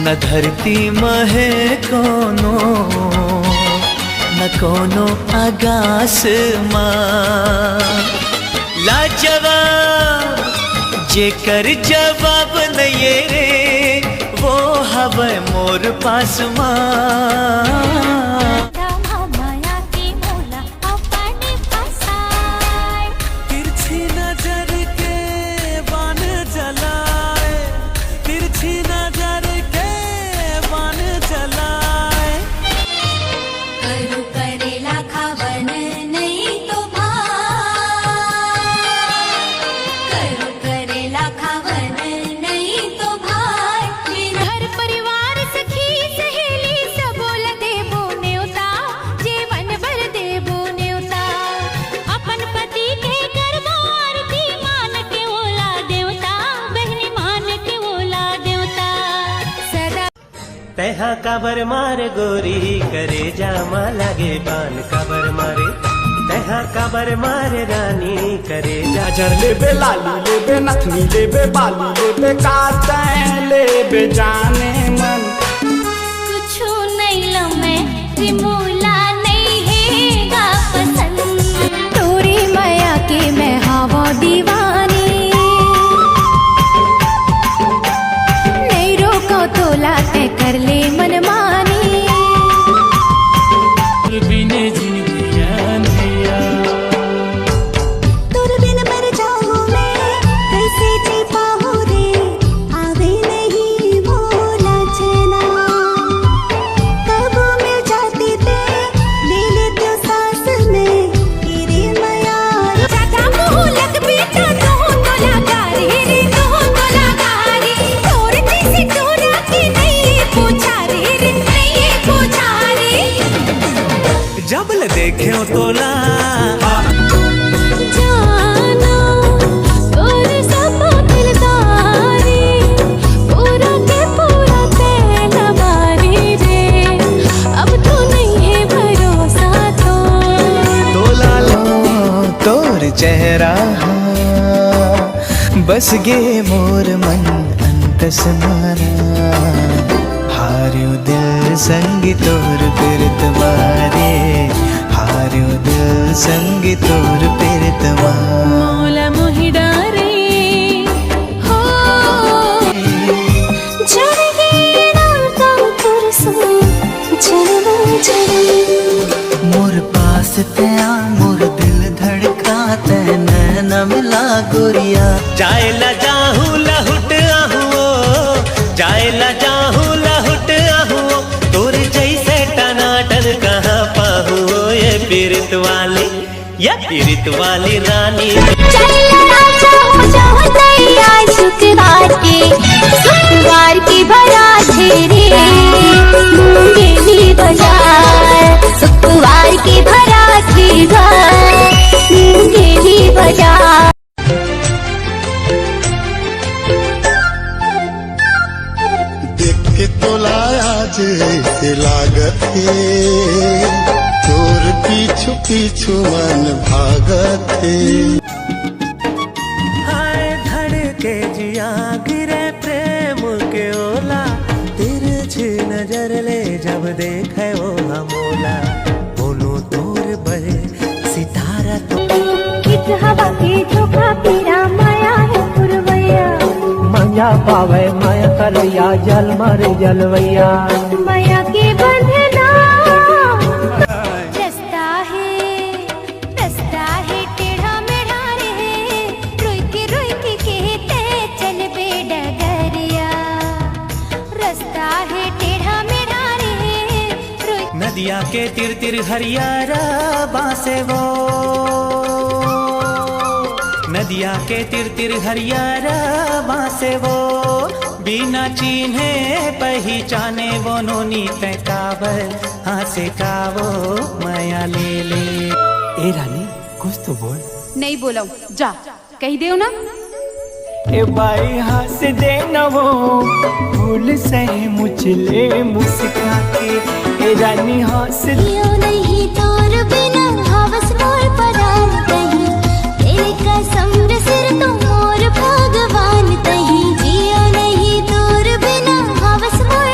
न धरती महे कोनो न कोनो आगास माँ। लाजवाब जेकर जवाब नहीं रे वो हवे मोर पास माँ। तैहा काबर मारे गोरी करे जामा लागे पान काबर मारे। तैहा काबर मारे रानी करे जा। जर लेबे लाली लेबे नथनी लेबे बाली लेबे काते लेबे जाने मन। कुछ नहीं लो मैं रिमूला नहीं है गा पसंद। तोरी माया के मैं हवा दीवानी नहीं रोको तो लाते कर ले मनमानी। बिने जिंदगी अंधिया तोर बिन मर जाऊं मैं कैसे जी पाऊं रे। आवे नहीं भोला चना कब मिल जाती ते ले लेते सांस में तेरी माया। चाचा मुँह लग बेटा तो लगा रे तो लगा रे। तोर जैसी तोरा की नहीं पूछा रे नहीं पूछा रे। जबल देखे तोला जाना तोर सब दिलदारी पूरा के पूरा तेरा मारी रे। अब तो नहीं है भरोसा तो तोला लो तोर चेहरा बस गे मोर मन अंतस मारा। हार्यो दिल संगी तोर पिरत मारे। हार्यो दिल संगी तोर पिरत मारे। मौला मोहि डारे हो जड़ गए ना कम तुरसो जलवा जल। मोर पास तया मोर दिल धड़का तैन न मिला गोरिया। जाए ला जाहू लहुट आहू जाए ला जाहू लहुट आहू। तोर जैसे टनाटन कहाँ पाहू ये पीरित वाली या पीरित वाली रानी। शुक्रवार की बारात रे मुंगेली बाजार। शुक्रवार की बारात मुंगेली बाजार। देख के तो लाया जैसे लागत है तोर पीछू पीछू मन भागत है। हाय धड़के जिया गिरे प्रेम के ओला। तिरछी नजर ले जब देखे वो हमोला। बोलो तोर बड़े सितारा तो कित हवा के झोंका पीरा माया है पुरवैया। माया पावे माया करैया जल मारे जलवैया। माया के बंधना रास्ता है टेढ़ा मेढ़ा रे। रोई के कहते चल बे डगरिया। रास्ता है टेढ़ा मेढ़ा रे। नदिया के तिर तिर हरियारा बासे वो। नदिया के तिर तिर हरियारा बासे वो। बिना चिन्हे पहचाने वो नोनी ते काबर हाँ से कावो माया ले ले। ए रानी कुछ तो बोल। नहीं बोला जा कही दे ना। ए बाई हंस दे न वो फूल से मुझले मुस्का के। ए रानी हंस जियो नहीं तोर बिना हवस मोर परान कहीं। तेरे कसम सिर तो मोर भगवान कहीं। जियो नहीं तोर बिना हवस मोर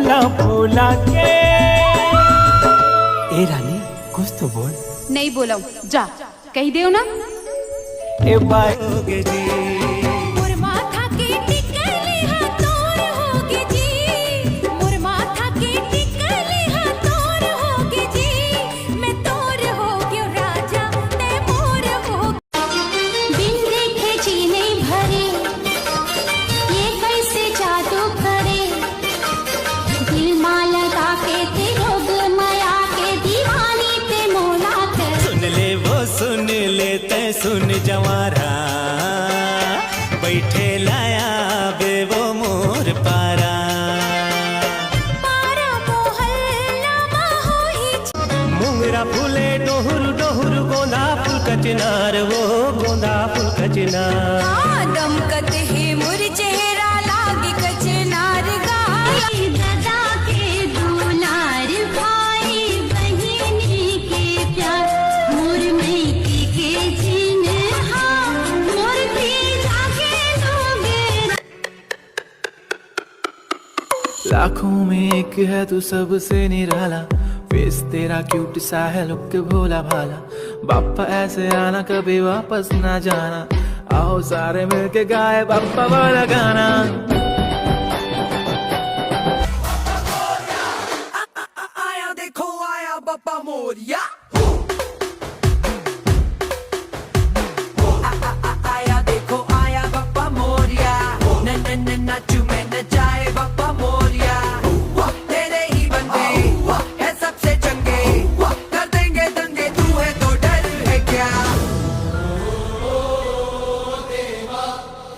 फूला फूला के। ए रानी कुछ तो बोल। नहीं बोला जा कही दे ना। ए बायोगे जी मोर माथा के टिकली हा तोर होगे जी, मोर माथा के टिकली हा तोर होगे जी, मैं तोर होगे राजा ते मोर हो। बिन देखे जीने भरे ये कैसे जादू करे, दिल मां लगा के ते रोग माया के दीवानी ते मोला कर। सुन ले वो सुन ले ते सुन जवारा, बैठे लाया बे वो मोर पारा। पारा मोहल्ला माहोई मुंगरा फूले डोहुर डोहुर गोंदा फूल कचनार, वो गोंदा फूल कचनार। दमकत है मुर चेहरा लागे कचनार गाई। दादा के दुलार भाई बहिनी के प्यार, मोर मैकी के चिन्हा मोर पीछा के दोगे। लाखों में एक है तू सबसे निराला, फेस तेरा क्यूट सा है लुक भोला भाला। बाप्पा ऐसे आना कभी वापस ना जाना, आओ सारे मिलके गाए बाप्पा वाला गाना। आया देखो आया बाप्पा मोरिया, आया देखो आया बाप्पा मोरिया, न न न नाचू